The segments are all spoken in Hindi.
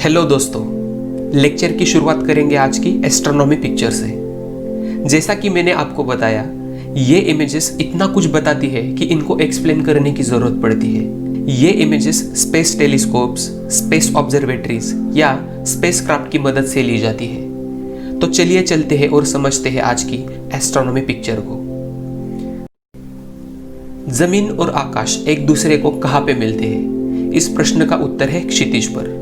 हेलो दोस्तों, लेक्चर की शुरुआत करेंगे आज की एस्ट्रोनॉमी पिक्चर से। जैसा कि मैंने आपको बताया, ये इमेजेस इतना कुछ बताती है कि इनको एक्सप्लेन करने की ज़रूरत पड़ती है। ये images space telescopes, space observatories या स्पेसक्राफ्ट की मदद से ली जाती है। तो चलिए चलते हैं और समझते हैं आज की एस्ट्रोनॉमी पिक्चर को। जमीन और आकाश एक दूसरे को कहाँ पे मिलते हैं? इस प्रश्न का उत्तर है क्षितिज पर।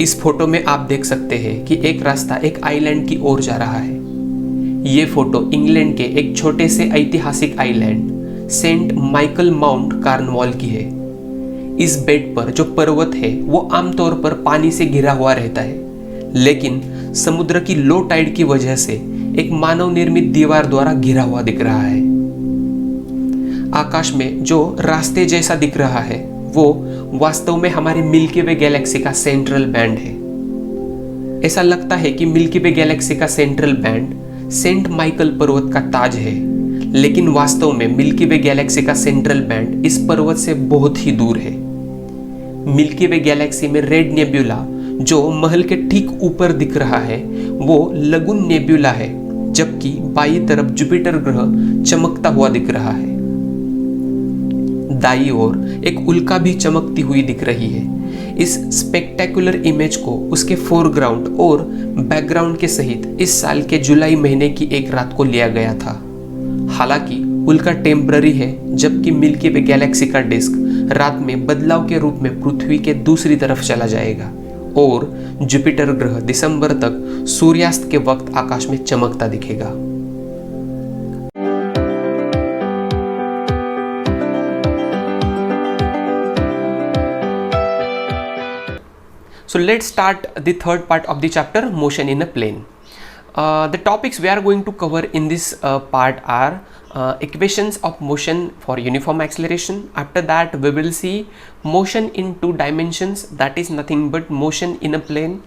इस फोटो में आप देख सकते हैं कि एक रास्ता एक आइलैंड की ओर जा रहा है। ये फोटो इंग्लैंड के एक छोटे से ऐतिहासिक island Saint Michael Mount Cornwall की है। इस बेट पर जो पर्वत है वो आमतौर पर पानी से घिरा हुआ रहता है, लेकिन समुद्र की लो टाइड की वजह से एक मानव निर्मित दीवार द्वारा घिरा हुआ दिख रहा है। आकाश में जो रास्ते जैसा दिख रहा है वो वास्तव में हमारी मिल्की वे गैलेक्सी का सेंट्रल बैंड है। ऐसा लगता है कि मिल्की वे गैलेक्सी का सेंट्रल बैंड सेंट माइकल पर्वत का ताज है, लेकिन वास्तव में मिल्की वे गैलेक्सी का सेंट्रल बैंड इस पर्वत से बहुत ही दूर है। मिल्की वे गैलेक्सी में रेड नेब्यूला जो महल के ठीक ऊपर दिख रहा है वो लगुन नेब्यूला है, जबकि बाईं तरफ जुपिटर ग्रह चमकता हुआ दिख रहा है। दाईं ओर एक उल्का भी चमकती हुई दिख रही है। इस स्पेक्टेकुलर इमेज को उसके फोरग्राउंड और बैकग्राउंड के सहित इस साल के जुलाई महीने की एक रात को लिया गया था। हालांकि उल्का टेम्पररी है, जबकि मिल्की वे गैलेक्सी का डिस्क रात में बदलाव के रूप में पृथ्वी के दूसरी तरफ चला जाएगा और जुपिटर ग्रह दिसंबर तक सूर्यास्त के वक्त आकाश में चमकता दिखेगा। So let's start the third part of the chapter, motion in a plane. The topics we are going to cover in this part are equations of motion for uniform acceleration. After that we will see motion in two dimensions, that is nothing but motion in a plane.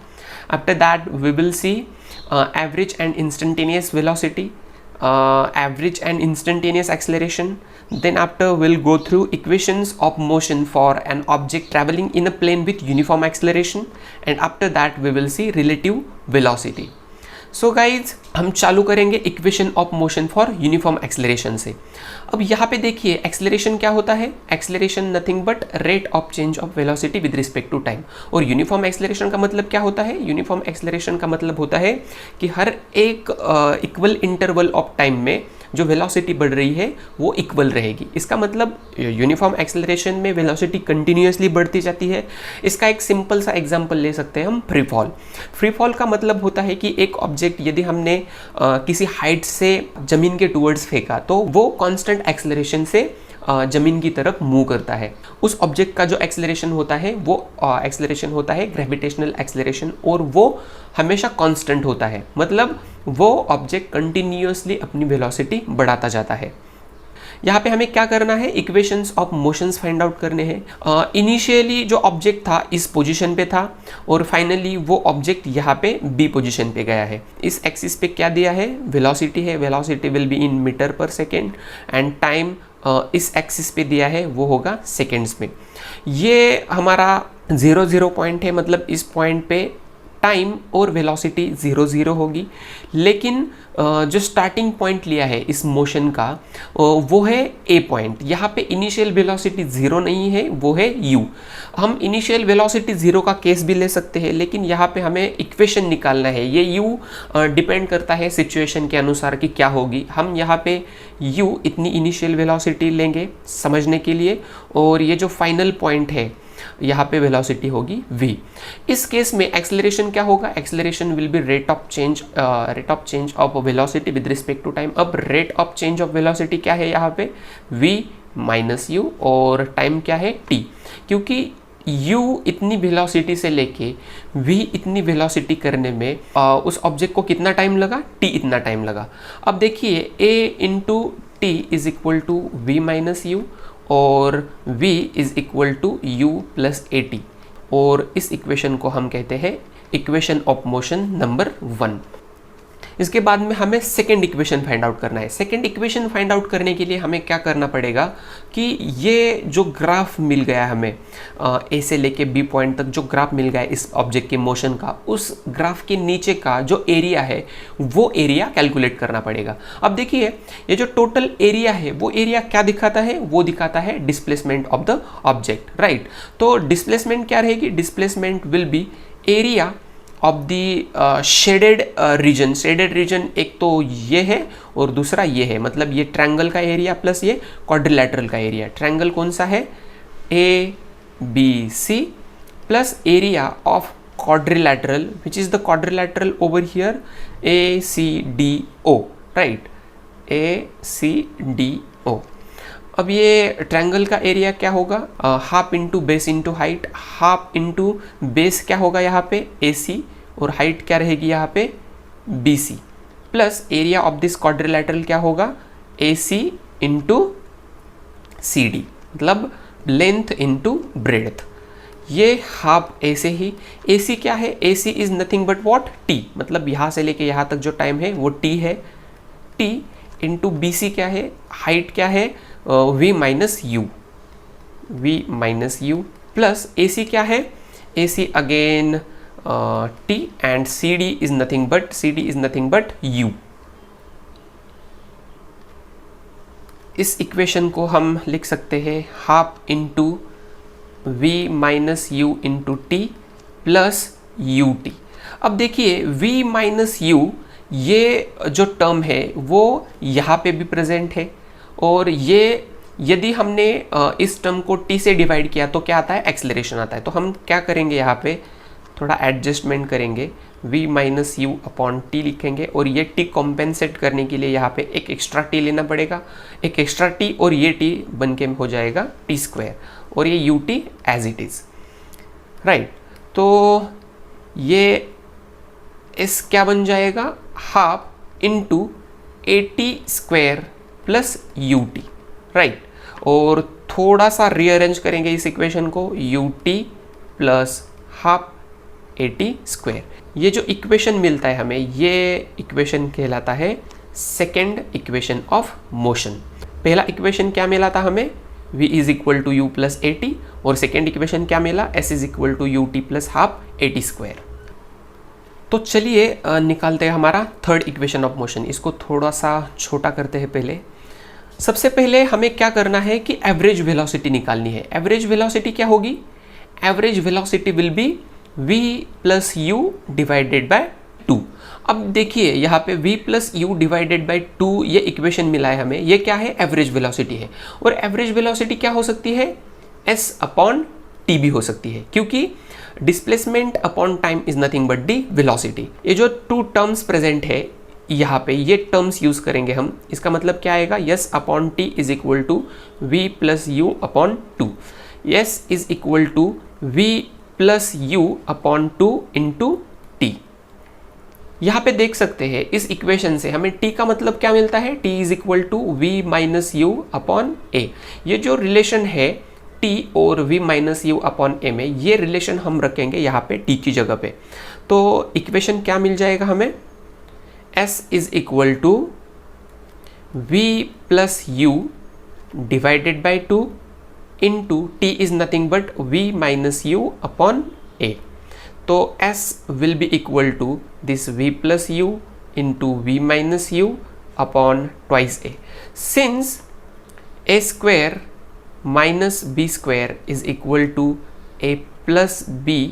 After that we will see average and instantaneous velocity, average and instantaneous acceleration. Then after we'll go through equations of motion for an object traveling in a plane with uniform acceleration, and after that we will see relative velocity. So guys, हम चालू करेंगे equation of motion for uniform acceleration से। अब यहाँ पे देखिए एक्सेलरेशन क्या होता है। Acceleration nothing but rate of change of velocity with respect to time. और यूनिफॉर्म एक्सेलरेशन का मतलब क्या होता है? यूनिफॉर्म एक्सेलरेशन का मतलब होता है कि हर एक इक्वल इंटरवल ऑफ टाइम में जो वेलोसिटी बढ़ रही है वो इक्वल रहेगी। इसका मतलब यूनिफॉर्म एक्सेलरेशन में वेलोसिटी कंटिन्यूअसली बढ़ती जाती है। इसका एक सिंपल सा एग्जांपल ले सकते हैं हम, फ्री फॉल। फ्री फॉल का मतलब होता है कि एक ऑब्जेक्ट यदि हमने किसी हाइट से जमीन के टुवर्ड्स फेंका तो वो कांस्टेंट एक्सेलरेशन से जमीन की तरफ मूव करता है। उस ऑब्जेक्ट का जो एक्सेलरेशन होता है वो एक्सेलरेशन होता है ग्रेविटेशनल एक्सेलरेशन, और वो हमेशा कांस्टेंट होता है। मतलब वो ऑब्जेक्ट कंटिन्यूअसली अपनी वेलोसिटी बढ़ाता जाता है। यहाँ पे हमें क्या करना है? Equations of motions find out करने हैं। इनिशियली जो ऑब्जेक्ट था इस पोजीशन पे था और फाइनली वो ऑब्जेक्ट यहाँ पे बी पोजीशन पे गया है। इस एक्सिस पे क्या दिया है? वेलोसिटी है। Velocity will be in metre per second, and time इस एक्सिस पे दिया है वो होगा सेकेंड्स में। ये हमारा 0 पॉइंट है, मतलब इस पॉइंट पे टाइम और वेलोसिटी 0 होगी। लेकिन जो स्टार्टिंग पॉइंट लिया है इस मोशन का वो है ए पॉइंट। यहाँ पे इनिशियल वेलोसिटी 0 नहीं है, वो है u। हम इनिशियल वेलोसिटी 0 का केस भी ले सकते हैं, लेकिन यहाँ पे हमें इक्वेशन निकालना है। ये u डिपेंड करता है सिचुएशन के अनुसार कि क्या होगी। हम यहाँ पे u इतनी इनिशियल वेलोसिटी लेंगे समझने के लिए, और ये जो फाइनल पॉइंट है यहाँ पे वेलोसिटी होगी v। इस केस में एक्सेलरेशन क्या होगा? Acceleration will be rate of change of velocity with respect to time. अब rate of change of velocity क्या है यहाँ पे? v माइनस u, और टाइम क्या है? t। क्योंकि u इतनी वेलोसिटी से लेके v इतनी वेलोसिटी करने में उस ऑब्जेक्ट को कितना टाइम लगा? t इतना टाइम लगा। अब देखिए a into T is equal to v minus u, और v is equal to u plus A T, और इस इक्वेशन को हम कहते हैं इक्वेशन ऑफ मोशन नंबर 1। इसके बाद में हमें सेकेंड इक्वेशन फाइंड आउट करना है। सेकेंड इक्वेशन फाइंड आउट करने के लिए हमें क्या करना पड़ेगा कि ये जो ग्राफ मिल गया हमें ए से लेके बी पॉइंट तक जो ग्राफ मिल गया है इस ऑब्जेक्ट के मोशन का, उस ग्राफ के नीचे का जो एरिया है वो एरिया कैलकुलेट करना पड़ेगा। अब देखिए ये जो टोटल एरिया है वो एरिया क्या दिखाता है, वो दिखाता है displacement of the object, right. तो डिस्प्लेसमेंट क्या रहेगी, displacement will be area of the shaded region. Shaded region एक तो ये है और दूसरा ये है, मतलब ये ट्रायंगल का एरिया प्लस ये क्वाड्रिलैटरल का एरिया। ट्रायंगल कौन सा है, A B C, plus area of quadrilateral, which is the quadrilateral over here, ACDO, right, ACDO। अब ये ट्रायंगल का एरिया क्या होगा, half into base into height. Half into base क्या होगा यहाँ पे AC, और हाइट क्या रहेगी यहाँ पे BC, plus area of this quadrilateral क्या होगा AC इंटू CD, मतलब लेंथ इंटू ब्रेड्थ। ये हाफ ऐसे ही, AC क्या है, AC is nothing but what T, मतलब यहाँ से लेके यहाँ तक जो टाइम है वो T है। T इंटू BC क्या है, हाइट क्या है V minus you, V minus you, plus AC क्या है, AC again T and CD is nothing but U। इस इक्वेशन को हम लिख सकते हैं half into V minus you into T plus U T. अब देखिए V माइनस यू ये जो टर्म है वो यहाँ पे भी प्रेजेंट है, और ये यदि हमने इस टर्म को t से डिवाइड किया तो क्या आता है, एक्सेलरेशन आता है। तो हम क्या करेंगे, यहाँ पे थोड़ा एडजस्टमेंट करेंगे, v minus you upon T लिखेंगे, और ये t कॉम्पेंसेट करने के लिए यहाँ पे एक एक्स्ट्रा t लेना पड़ेगा, एक एक्स्ट्रा t, और ये t बन के हो जाएगा t स्क्वायर, और ये ut as it is, right. तो ये s क्या बन जाएगा, half into AT square plus ut, right. और थोड़ा सा रीअरेंज करेंगे इस इक्वेशन को, ut plus half AT square. ये जो इक्वेशन मिलता है हमें, ये इक्वेशन कहलाता है सेकेंड इक्वेशन ऑफ मोशन। पहला इक्वेशन क्या मिला था हमें, v is equal to you plus AT, और सेकेंड इक्वेशन क्या मिला, s is equal to ut plus half AT square. तो चलिए निकालते हैं हमारा थर्ड इक्वेशन ऑफ मोशन। इसको थोड़ा सा छोटा करते हैं। पहले सबसे पहले हमें क्या करना है कि एवरेज वेलोसिटी निकालनी है। एवरेज वेलोसिटी क्या होगी, average velocity will be v plus U divided by 2। अब देखिए यहाँ पे v plus U divided by 2 ये इक्वेशन मिला है हमें, ये क्या है, एवरेज वेलोसिटी है। और एवरेज वेलोसिटी क्या हो सकती है, s अपॉन t भी हो सकती है, क्योंकि displacement upon time is nothing but the velocity. ये जो टू टर्म्स प्रेजेंट है यहाँ पे, ये टर्म्स यूज करेंगे हम। इसका मतलब क्या आएगा, S upon T is equal to V plus U upon 2। S is equal to V plus U upon 2 into T. यहाँ पे देख सकते हैं इस इक्वेशन से हमें t का मतलब क्या मिलता है, t is equal to v minus you upon a. ये जो रिलेशन है t और v minus you upon a में, ये रिलेशन हम रखेंगे यहाँ पे t की जगह पे। तो इक्वेशन क्या मिल जाएगा हमें, s is equal to v plus U divided by 2 into t is nothing but v minus you upon a। तो s will be equal to this v plus U into v minus you upon twice a। Since a square minus B square is equal to a plus B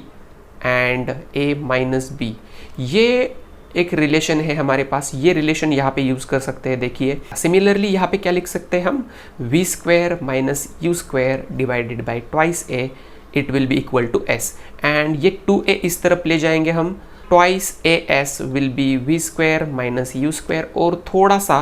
and a minus B, ये एक रिलेशन है हमारे पास। ये रिलेशन यहाँ पे यूज कर सकते हैं। देखिए सिमिलरली यहाँ पे क्या लिख सकते हैं हम, v square minus U square divided by twice a, it will be equal to s, and ये 2a इस तरफ ले जाएंगे हम, twice as will be v square minus U square, और थोड़ा सा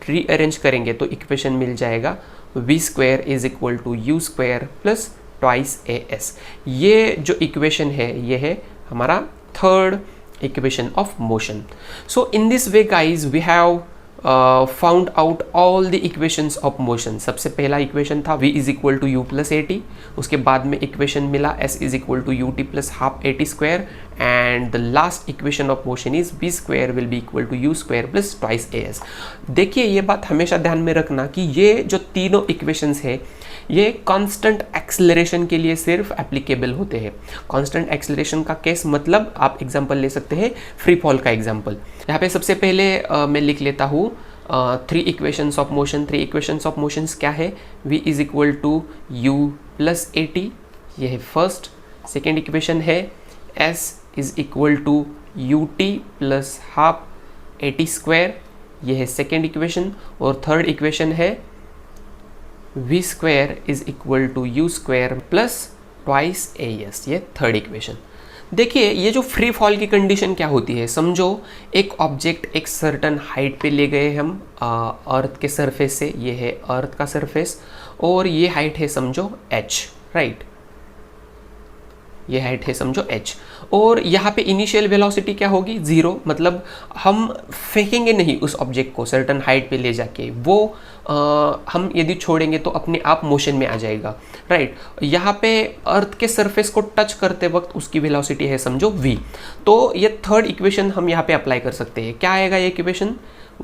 रीअरेंज करेंगे तो इक्वेशन मिल जाएगा v square is equal to you square plus twice as। ये जो इक्वेशन है ये है हमारा third equation of motion. So in this way guys we have found out all the equations of motion. सबसे पहला इक्वेशन था v is equal to you plus A T, उसके बाद में इक्वेशन मिला s is equal to U T plus half A T square, and the last equation of motion is v square will be equal to you square plus twice A S. देखिए ये बात हमेशा ध्यान में रखना कि ये जो तीनों इक्वेशंस है ये कांस्टेंट एक्सेलरेशन के लिए सिर्फ एप्लीकेबल होते हैं। कांस्टेंट एक्सेलरेशन का केस मतलब आप एग्जांपल ले सकते हैं फ्री फॉल का एग्जांपल। यहाँ पे सबसे पहले मैं लिख लेता हूँ three equations of motion. Three equations of motions क्या है? v is equal to you plus A T, ये है फर्स्ट। सेकेंड इक्वेशन है s is equal to U T plus half A T square, ये है सेकेंड इक्वेशन। और थर्ड इक्वेशन है v square is equal to you square plus twice A S, ये थर्ड इक्वेशन। देखिए ये जो फ्री फॉल की कंडीशन क्या होती है, समझो एक ऑब्जेक्ट एक सर्टन हाइट पे ले गए हम अर्थ के सरफेस से, ये है अर्थ का सरफेस और ये हाइट है समझो h, राइट, ये हाइट है समझो h, और यहाँ पे इनिशियल वेलोसिटी क्या होगी? 0, मतलब हम फेंकेंगे नहीं उस ऑब्जेक्ट को सर्टन हाइट पे ले जाके, वो हम यदि छोड़ेंगे तो अपने आप मोशन में आ जाएगा, राइट। यहाँ पे अर्थ के सरफेस को टच करते वक्त उसकी वेलोसिटी है समझो v। तो ये थर्ड इक्वेशन हम यहाँ पे अप्लाई कर सकते हैं। क्या आएगा ये equation?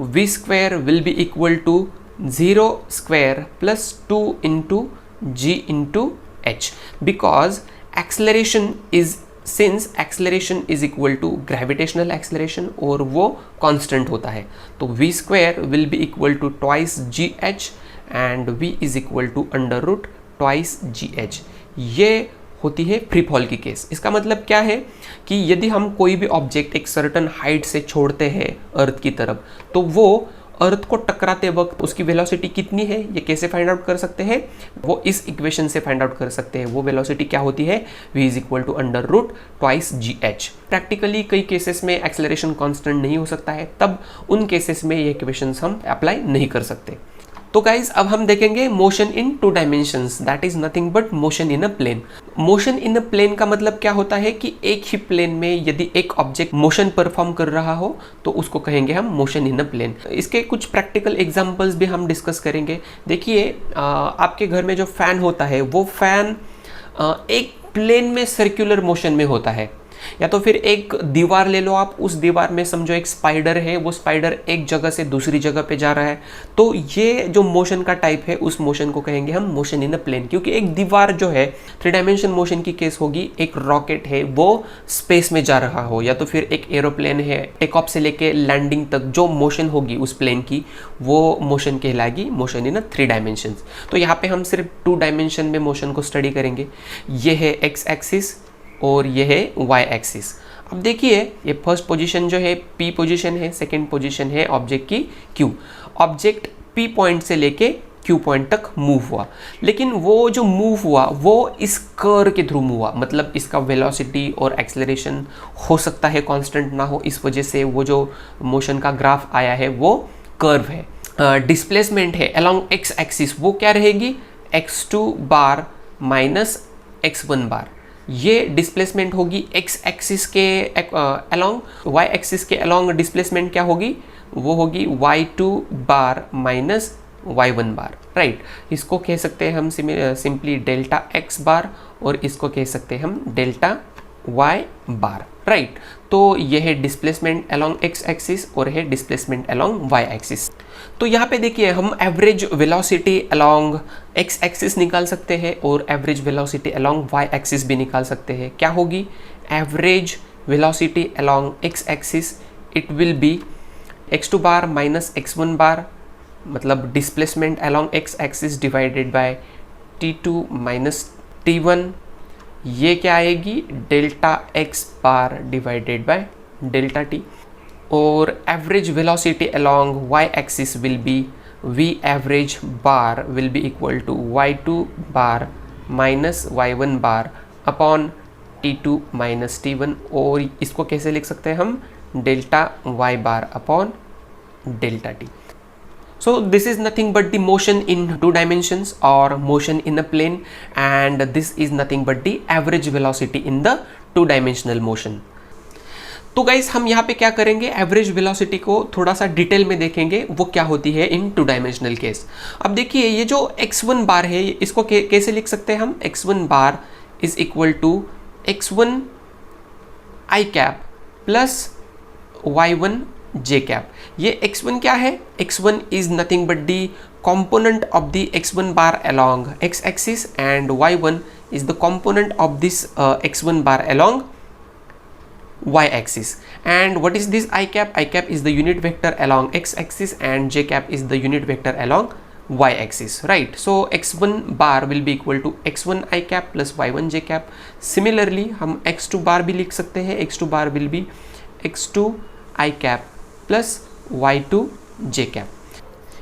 v square will be equal to 0 square plus 2 into g into h, because acceleration is, since acceleration is equal to gravitational acceleration और वो constant होता है, तो v square will be equal to twice gh and v is equal to under root twice gh। ये होती है फ्री फॉल की केस। इसका मतलब क्या है कि यदि हम कोई भी ऑब्जेक्ट एक सर्टन हाइट से छोड़ते हैं अर्थ की तरफ, तो वो अर्थ को टकराते वक्त उसकी वेलोसिटी कितनी है ये कैसे फाइंड आउट कर सकते हैं? वो इस इक्वेशन से फाइंड आउट कर सकते हैं। वो वेलोसिटी क्या होती है? v is equal to under root twice G H. Practically कई केसेस में एक्सेलरेशन कांस्टेंट नहीं हो सकता है, तब उन केसेस में ये इक्वेशंस हम अप्लाई नहीं कर सकते। तो गाइज अब हम देखेंगे motion in two dimensions, that is nothing but motion in a plane. Motion in a plane का मतलब क्या होता है कि एक ही प्लेन में यदि एक ऑब्जेक्ट मोशन परफॉर्म कर रहा हो तो उसको कहेंगे हम मोशन इन अ प्लेन। इसके कुछ प्रैक्टिकल एग्जांपल्स भी हम डिस्कस करेंगे। देखिए आपके घर में जो फैन होता है वो फैन एक प्लेन में सर्कुलर मोशन में होता है, या तो फिर एक दीवार ले लो आप, उस दीवार में समझो एक स्पाइडर है, वो स्पाइडर एक जगह से दूसरी जगह पे जा रहा है, तो ये जो मोशन का टाइप है उस मोशन को कहेंगे हम मोशन इन अ प्लेन। क्योंकि एक दीवार जो है थ्री डायमेंशन मोशन की केस होगी, एक रॉकेट है वो स्पेस में जा रहा हो, या तो फिर एक एरोप्लेन है टेक ऑफ से लेके लैंडिंग तक जो मोशन होगी उस प्लेन की वो मोशन कहलाएगी motion in a three dimension. तो यहाँ पे हम सिर्फ 2 डायमेंशन में मोशन को स्टडी करेंगे। ये है एक्स एक्सिस और ये है y एक्सिस। अब देखिए ये फर्स्ट पोजीशन जो है p पोजीशन है, सेकंड पोजीशन है ऑब्जेक्ट की q। ऑब्जेक्ट p पॉइंट से लेके q पॉइंट तक मूव हुआ, लेकिन वो जो मूव हुआ वो इस कर्व के थ्रू मूव हुआ, मतलब इसका वेलोसिटी और एक्सेलरेशन हो सकता है कांस्टेंट ना हो, इस वजह से वो जो मोशन का ग्राफ आया है वो कर्व है। डिस्प्लेसमेंट है अलोंग x एक्सिस, वो क्या रहेगी? x2 बार माइनस x1 बार। ये डिस्प्लेसमेंट होगी x एक्सिस के अलोंग, y एक्सिस के अलोंग डिस्प्लेसमेंट क्या होगी? वो होगी y2 बार माइनस y1 बार, राइट। इसको कह सकते हैं हम सिंपली डेल्टा x बार और इसको कह सकते हैं हम डेल्टा y बार, राइट। तो ये है डिस्प्लेसमेंट अलोंग x एक्सिस और है डिस्प्लेसमेंट अलोंग y एक्सिस। तो यहाँ पे देखिए हम average velocity along x axis निकाल सकते हैं और average velocity along y axis भी निकाल सकते हैं। क्या होगी average velocity along x axis? It will B x2 bar minus x1 बार, मतलब displacement along x axis divided by t2 minus t1। ये क्या आएगी? Delta x bar divided by delta t। और average velocity along y axis will be v average bar will be equal to y2 bar minus y1 bar upon t2 minus t1। और इसको कैसे लिख सकते हैं हम? Delta y bar upon delta t। So this is nothing but the motion in 2 dimensions or motion in a plane, and this is nothing but the average velocity in the 2-dimensional motion. तो गाइस हम यहाँ पे क्या करेंगे, एवरेज वेलोसिटी को थोड़ा सा डिटेल में देखेंगे वो क्या होती है इन टू डायमेंशनल केस। अब देखिए ये जो x1 बार है इसको कैसे लिख सकते हैं हम, x1 bar is equal to x1 I cap plus y1 j cap. ये x1 क्या है, x1 is nothing but the component of the x1 bar along x axis and y1 is the component of this x1 bar along y axis. And what is this I cap? I cap is the unit vector along x axis and j cap is the unit vector along y axis, right? So x1 bar will be equal to x1 I cap plus y1 j cap. Similarly हम x2 bar भी लिख सकते हैं, x2 bar will be x2 I cap plus y2 j cap.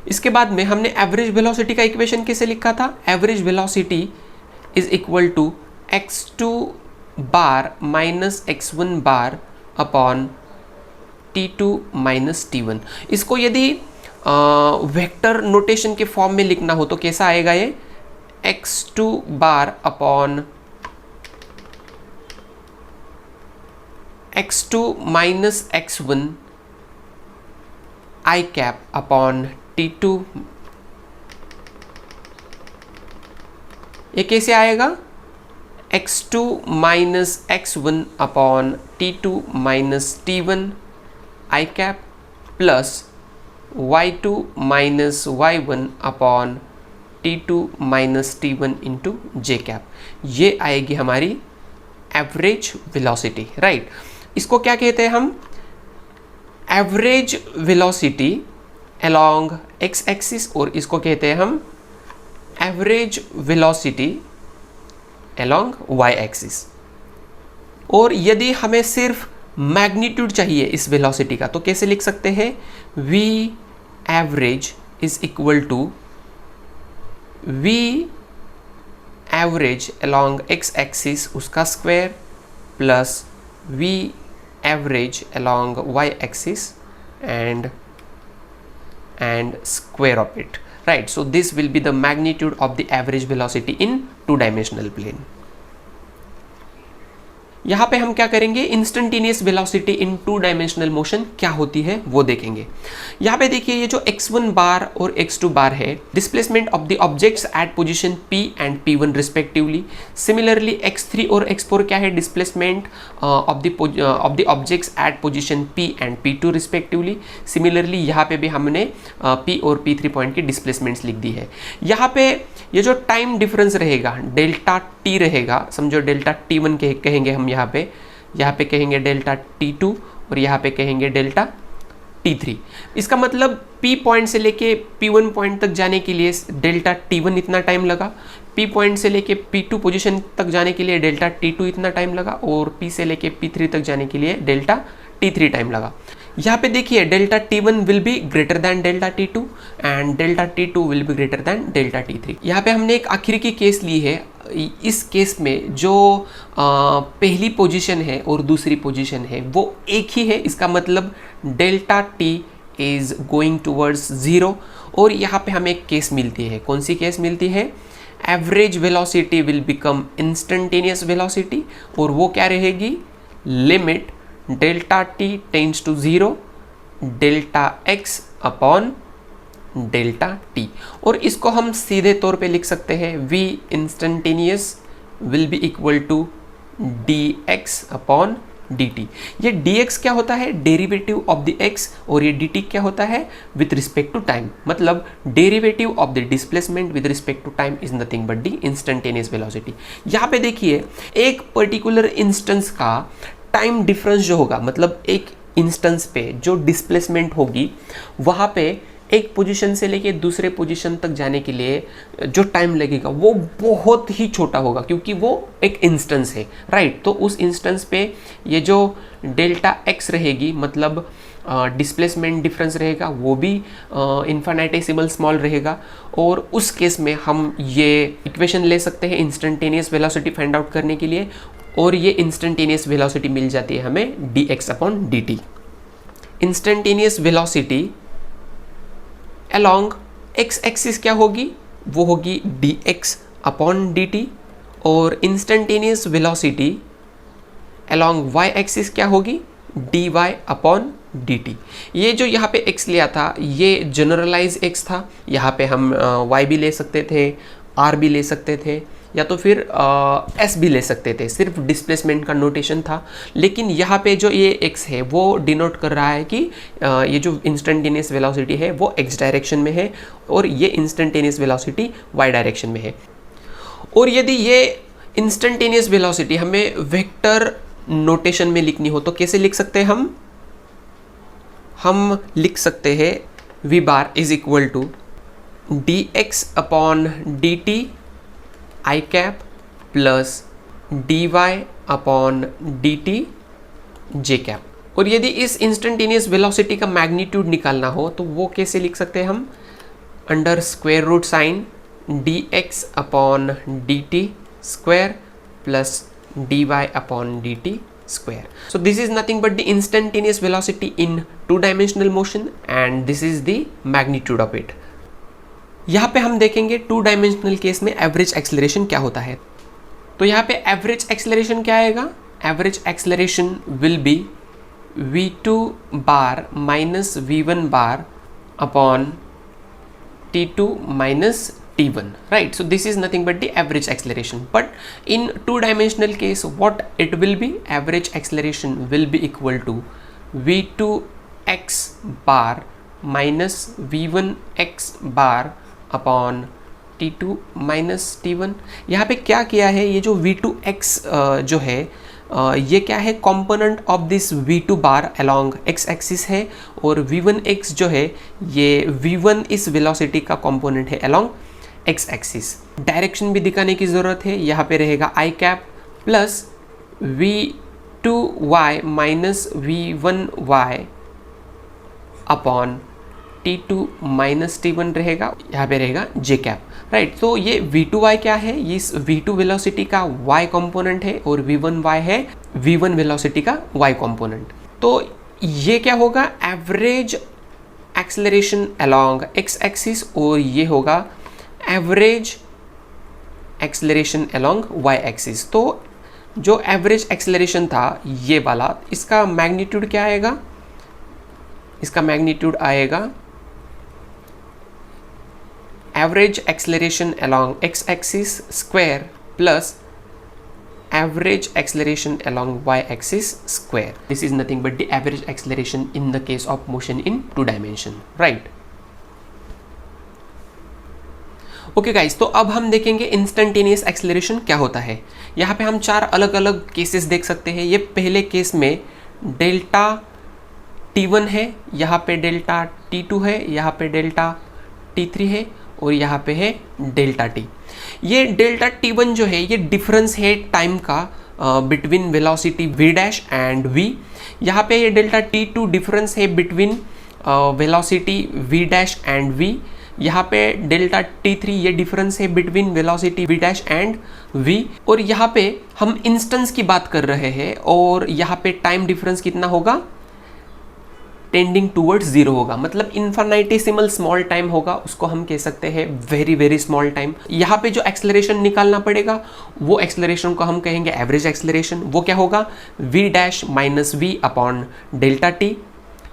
इसके बाद में हमने एवरेज वेलोसिटी का इक्वेशन कैसे लिखा था, average velocity is equal to x2 bar minus x1 bar upon t2 minus t1। इसको यदि वेक्टर नोटेशन के फॉर्म में लिखना हो तो कैसा आएगा, ये x2 bar upon x2 minus x1 I cap upon t2। ये कैसे आएगा, x2 minus x1 upon t2 minus t1 I cap plus y2 minus y1 upon t2 minus t1 into j cap. ये आएगी हमारी एवरेज वेलोसिटी, राइट। इसको क्या कहते हैं हम, average velocity along x axis, और इसको कहते हैं हम average velocity along y axis. और यदि हमें सिर्फ मैग्नीट्यूड चाहिए इस वेलोसिटी का तो कैसे लिख सकते हैं, v average is equal to v average along x axis उसका square plus v average along y axis and square of it, right? So this will be the magnitude of the average velocity in two-dimensional plane. यहाँ पे हम क्या करेंगे, इंस्टेंटेनियस वेलोसिटी इन टू डायमेंशनल मोशन क्या होती है वो देखेंगे। यहाँ पे देखिए ये जो x1 बार और x2 बार है, displacement of the objects at position p and p1 respectively. Similarly x3 और x4 क्या है, displacement of the objects at position p and p2 respectively. Similarly यहाँ पे भी हमने p और p3 पॉइंट की डिस्प्लेसमेंट्स लिख दी है। यहाँ पे ये जो टाइम डिफरेंस रहेगा डेल्टा t रहेगा, समझो डेल्टा t1 कहेंगे हम, यहाँ पे कहेंगे डेल्टा t2 और यहाँ पे कहेंगे डेल्टा t3। इसका मतलब p पॉइंट से लेके p1 पॉइंट तक जाने के लिए डेल्टा t1 इतना टाइम लगा, p पॉइंट से लेके p2 पोजीशन तक जाने के लिए डेल्टा t2 इतना टाइम लगा, और p से लेके p3 तक जाने के लिए डेल्टा t3 टाइम लगा। यहाँ पे देखिए delta t1 will be greater than delta t2 and delta t2 will be greater than delta t3। यहाँ पे हमने एक आखिरी की केस ली है। इस केस में जो पहली पोजीशन है और दूसरी पोजीशन है वो एक ही है, इसका मतलब delta t is going towards 0। और यहाँ पे हमें एक केस मिलती है, कौन सी केस मिलती है, average velocity will become instantaneous velocity, और वो क्या रहेगी, limit delta t tends to 0 delta x upon delta t। और इसको हम सीधे तौर पे लिख सकते हैं, v instantaneous will be equal to dx upon dt। ये dx क्या होता है, डेरिवेटिव ऑफ द x, और ये dt क्या होता है, विथ रिस्पेक्ट टू टाइम। मतलब derivative of the displacement with respect to time is nothing but the instantaneous velocity. यहाँ पे देखिए एक पर्टिकुलर इंस्टेंस का टाइम डिफरेंस जो होगा, मतलब एक इंस्टेंस पे जो डिस्प्लेसमेंट होगी वहाँ पे एक पोजीशन से लेके दूसरे पोजीशन तक जाने के लिए जो टाइम लगेगा वो बहुत ही छोटा होगा, क्योंकि वो एक इंस्टेंस है, राइट। तो उस इंस्टेंस पे ये जो डेल्टा x रहेगी, मतलब डिस्प्लेसमेंट डिफरेंस रहेगा, वो भी इन्फिनिटेसिमल स्मॉल रहेगा। और उस केस में हम ये इक्वेशन ले सकते हैं इंस्टेंटेनियस वेलोसिटी फाइंड आउट करने के लिए, और ये इंस्टेंटेनियस वेलोसिटी मिल जाती है हमें dx upon dt। Instantaneous velocity along x axis क्या होगी, वो होगी dx अपॉन dt, और instantaneous velocity along y axis क्या होगी, D Y upon D T. ये जो यहाँ पे x लिया था ये जनरलाइज x था, यहाँ पे हम y भी ले सकते थे, r भी ले सकते थे, या तो फिर s भी ले सकते थे, सिर्फ डिस्प्लेसमेंट का नोटेशन था। लेकिन यहाँ पे जो ये x है वो डिनोट कर रहा है कि ये जो इंस्टेंटेनियस वेलोसिटी है वो x डायरेक्शन में है और ये इंस्टेंटेनियस वेलोसिटी y डायरेक्शन में है। और यदि ये इंस्टेंटेनियस वेलोसिटी हमें वेक्टर नोटेशन में लिखनी हो तो कैसे लिख सकते हैं हम लिख सकते हैं v bar is equal to dx upon dt i cap plus dy upon dt j cap. और यदि इस इंस्टेंटेनियस वेलोसिटी का मैग्नीट्यूड निकालना हो तो वो कैसे लिख सकते हैं हम, under square root sign dx upon dt square plus dy upon dt square. So this is nothing but the instantaneous velocity in two-dimensional motion and this is the magnitude of it. यहाँ पे हम देखेंगे टू डायमेंशनल केस में एवरेज एक्सेलरेशन क्या होता है। तो यहाँ पे एवरेज एक्सेलरेशन क्या आएगा, average acceleration will B v2 bar minus v1 bar upon t2 minus t1, right? So this is nothing but the average acceleration. But in two-dimensional case, what it will be? Average acceleration will be equal to v2x bar minus v1x bar upon t2 minus t1. यहाँ पे क्या किया है, ये जो v2x जो है ये क्या है, component of this v2 bar along x axis है और v1x जो है ये v1 इस वेलोसिटी का कंपोनेंट है अलोंग x एक्सिस। डायरेक्शन भी दिखाने की ज़रूरत है, यहाँ पे रहेगा i cap plus v2y minus v1y upon t2 minus t1 रहेगा, यहाँ पे रहेगा j कैप, राइट। तो ये v2y क्या है, ये इस v2 वेलोसिटी का y कंपोनेंट है और v1y है v1 वेलोसिटी का y कंपोनेंट। तो ये क्या होगा, average acceleration along x axis और ये होगा average acceleration along y axis. तो जो एवरेज एक्सेलरेशन था ये वाला, इसका मैग्नीट्यूड क्या आएगा, इसका मैग्नीट्यूड आएगा average acceleration along x axis square plus average acceleration along y axis square. This is nothing but the average acceleration in the case of motion in two dimension, right? Okay guys, तो अब हम देखेंगे इंस्टेंटेनियस एक्सेलरेशन क्या होता है। यहाँ पे हम चार अलग अलग केसेस देख सकते हैं। ये पहले केस में डेल्टा t1 है, यहाँ पे डेल्टा t2 है, यहाँ पे डेल्टा t3 है और यहाँ पे है डेल्टा t। ये डेल्टा t1 जो है ये डिफरेंस है टाइम का between velocity v dash and v। यहाँ पे ये डेल्टा t2 डिफरेंस है between velocity v dash and v। यहाँ पे डेल्टा t3 ये डिफरेंस है between velocity v dash and v। और यहाँ पे हम इंस्टेंस की बात कर रहे हैं और यहाँ पे टाइम डिफरेंस कितना होगा, टेंडिंग टूवर्ड्स जीरो होगा, मतलब इन्फिनिटेसिमल स्मॉल टाइम होगा, उसको हम कह सकते हैं वेरी वेरी स्मॉल टाइम। यहाँ पे जो एक्सेलरेशन निकालना पड़ेगा वो एक्सेलरेशन को हम कहेंगे एवरेज एक्सेलरेशन। वो क्या होगा, v dash minus v upon delta T,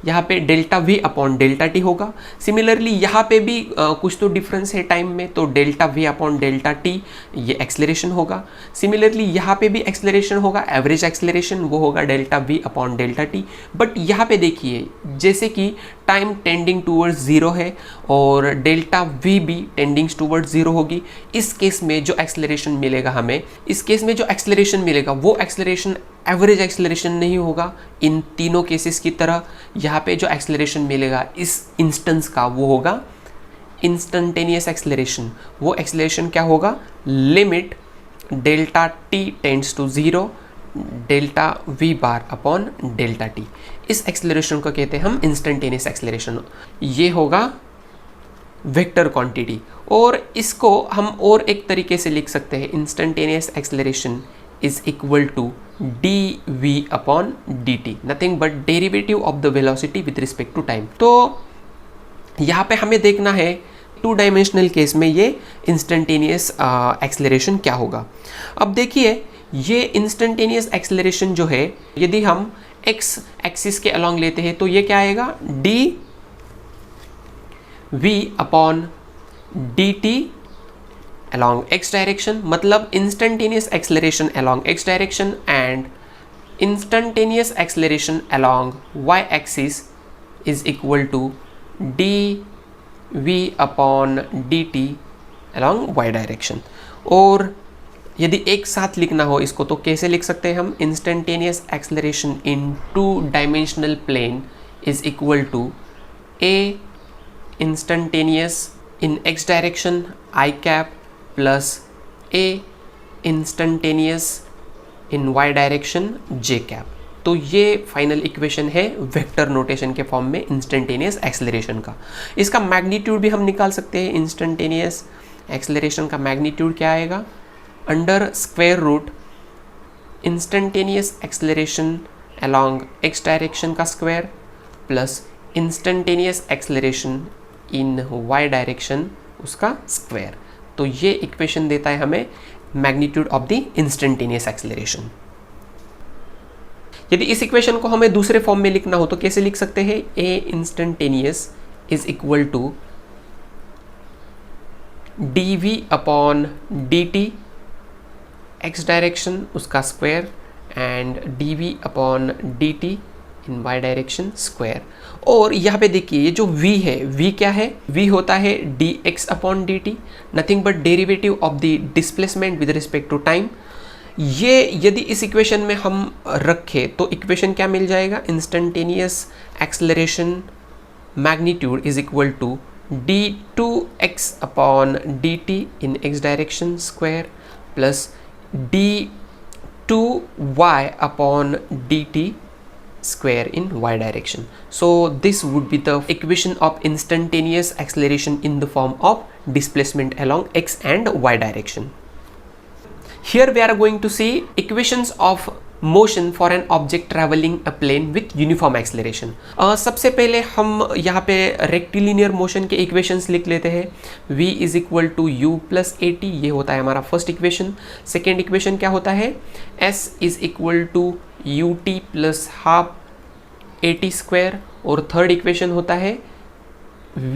यहाँ पे delta v upon delta T होगा। सिमिलरली यहाँ पे भी कुछ तो डिफरेंस है टाइम में, तो delta v upon delta T ये एक्सेलरेशन होगा। सिमिलरली यहाँ पे भी एक्सेलरेशन होगा, एवरेज एक्सेलरेशन, वो होगा delta v upon delta T. But यहाँ पे देखिए जैसे कि टाइम टेंडिंग टूवर्ड्स जीरो है और डेल्टा v भी टेंडिंग टूवर्ड्स जीरो होगी। इस केस में जो एक्सेलरेशन मिलेगा हमें, इस केस में जो एक्सेलरेशन मिलेगा वो एक्सेलरेशन एवरेज एक्सेलरेशन नहीं होगा इन तीनों केसेस की तरह। यहाँ पे जो एक्सेलरेशन मिलेगा इस इंस्टेंस का वो होगा इंस्टेंटेनियस एक्सेलरेशन। वो एक्सेलरेशन क्या होगा, limit delta t tends to zero delta v bar upon delta t. इस एक्सेलरेशन को कहते हैं हम इंस्टेंटेनियस एक्सेलरेशन। ये होगा वेक्टर क्वांटिटी और इसको हम और एक तरीके से लिख सकते हैं, instantaneous acceleration is equal to dv upon dt, nothing but derivative of the velocity with respect to time। तो यहाँ पे हमें देखना है टू डायमेंशनल केस में ये इंस्टेंटेनियस एक्सेलरेशन क्या होगा। अब देखिए ये इंस्टेंटेनियस एक्सेलरेशन जो है, यदि हम एक्स एक्सिस के अलॉन्ग लेते हैं तो ये क्या आएगा, d v upon D t along x direction, मतलब instantaneous acceleration along x direction and instantaneous acceleration along y axis is equal to dv upon dt along y direction। और यदि एक साथ लिखना हो इसको तो कैसे लिख सकते हैं हम, instantaneous acceleration in two dimensional plane is equal to a instantaneous in x direction I cap plus a instantaneous in y direction j cap. तो ये फाइनल इक्वेशन है वेक्टर नोटेशन के फॉर्म में इंस्टेंटेनियस एक्सेलरेशन का। इसका मैग्नीट्यूड भी हम निकाल सकते हैं। इंस्टेंटेनियस एक्सेलरेशन का मैग्नीट्यूड क्या आएगा, under square root instantaneous acceleration along x direction का square plus instantaneous acceleration in y direction उसका स्क्वायर। तो ये इक्वेशन देता है हमें magnitude of the instantaneous acceleration. यदि इस इक्वेशन को हमें दूसरे फॉर्म में लिखना हो तो कैसे लिख सकते हैं, a instantaneous is equal to d v upon D t x direction उसका square and d v upon D t in y direction square. और यहाँ पे देखिए ये जो v है, v क्या है, v होता है d x upon D t, nothing but derivative of the displacement with respect to time. ये यदि इस इक्वेशन में हम रखें तो इक्वेशन क्या मिल जाएगा, instantaneous acceleration magnitude is equal to d two x upon D t in x direction square plus d two y upon D t square in y direction. So this would be the equation of instantaneous acceleration in the form of displacement along x and y direction. Here we are going to see equations of motion for an object traveling a plane with uniform acceleration. सबसे पहले हम यहाँ पे रेक्टिलिनियर मोशन के इक्वेशंस लिख लेते हैं। v is equal to you plus A T, ये होता है हमारा फर्स्ट इक्वेशन। सेकेंड इक्वेशन क्या होता है, s is equal to U T plus half A T square. और थर्ड इक्वेशन होता है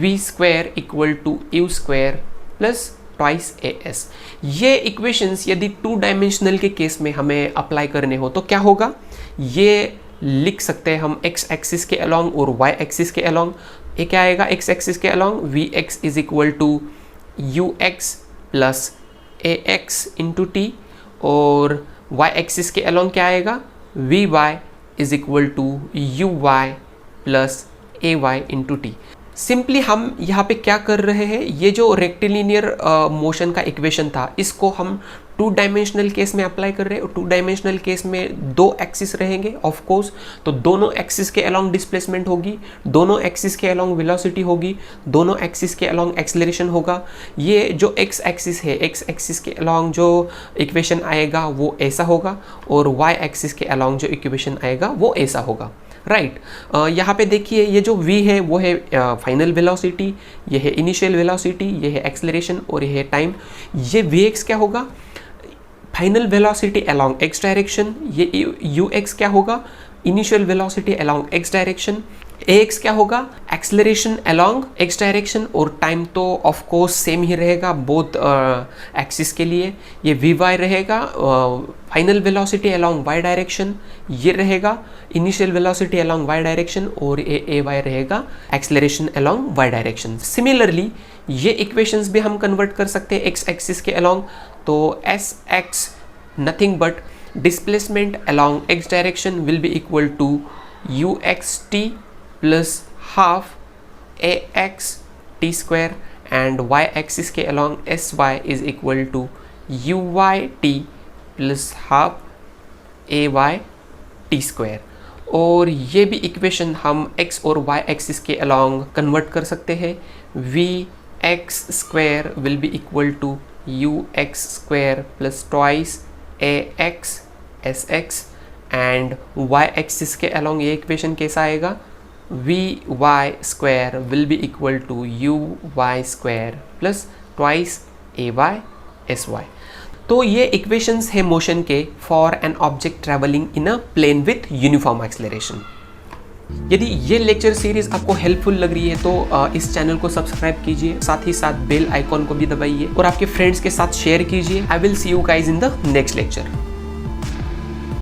v square equal to you square plus twice A S. ये इक्वेशंस यदि टू डायमेंशनल के केस में हमें अप्लाई करने हो तो क्या होगा, ये लिख सकते हैं हम एक्स एक्सिस के अलॉन्ग और वाई एक्सिस के अलॉन्ग। ये क्या आएगा, एक्स एक्सिस के along v x is equal to u x plus a x into t, और वाई एक्सिस के अलॉन्ग क्या आएगा, v y is equal to u y plus a y into t. Simply हम यहाँ पे क्या कर रहे हैं, ये जो रेक्टिलिनियर मोशन का इक्वेशन था इसको हम टू डायमेंशनल केस में अप्लाई कर रहे हैं। और टू डायमेंशनल केस में दो एक्सिस रहेंगे ऑफ कोर्स, तो दोनों एक्सिस के अलॉन्ग डिस्प्लेसमेंट होगी, दोनों एक्सिस के अलॉन्ग वेलोसिटी होगी, दोनों एक्सिस के अलॉन्ग एक्सेलरेशन होगा। ये जो एक्स एक्सिस है, एक्स एक्सिस के अलॉन्ग जो इक्वेशन आएगा वो ऐसा होगा, और वाई एक्सिस के अलॉन्ग जो इक्वेशन आएगा वो ऐसा होगा, राइट। यहाँ पे देखिए ये जो v है वो है फाइनल वेलोसिटी, ये है इनिशियल वेलोसिटी, ये है एक्सेलरेशन और ये है टाइम। ये vx क्या होगा, final velocity along x direction. ये ux क्या होगा, initial velocity along x direction. ax क्या होगा, एक्सेलरेशन अलोंग x डायरेक्शन, और टाइम तो ऑफ कोर्स सेम ही रहेगा बोथ एक्सिस के लिए। ये vy रहेगा final velocity along y direction, ये रहेगा initial velocity along y direction, और ए वाई रहेगा acceleration along y direction. Similarly ये इक्वेशंस भी हम कन्वर्ट कर सकते हैं x एक्सिस के अलोंग, तो s x nothing but displacement along x direction will be equal to u x t plus half a x t square, एंड y एक्सिस के along s y is equal to u y t plus half a y t square. और ये भी इक्वेशन हम x और y एक्सिस के अलोंग कन्वर्ट कर सकते हैं। v x square will be equal to u x square plus twice a x s x, and y axis के अलोंग ये इक्वेशन कैसा आएगा, v y square will be equal to u y square plus twice a y s y. तो ये इक्वेशंस है मोशन के for an object travelling in a plane with uniform acceleration. यदि ये लेक्चर सीरीज आपको हेल्पफुल लग रही है तो इस चैनल को सब्सक्राइब कीजिए, साथ ही साथ बेल आइकॉन को भी दबाइए और आपके फ्रेंड्स के साथ शेयर कीजिए। I will see you guys in the next lecture.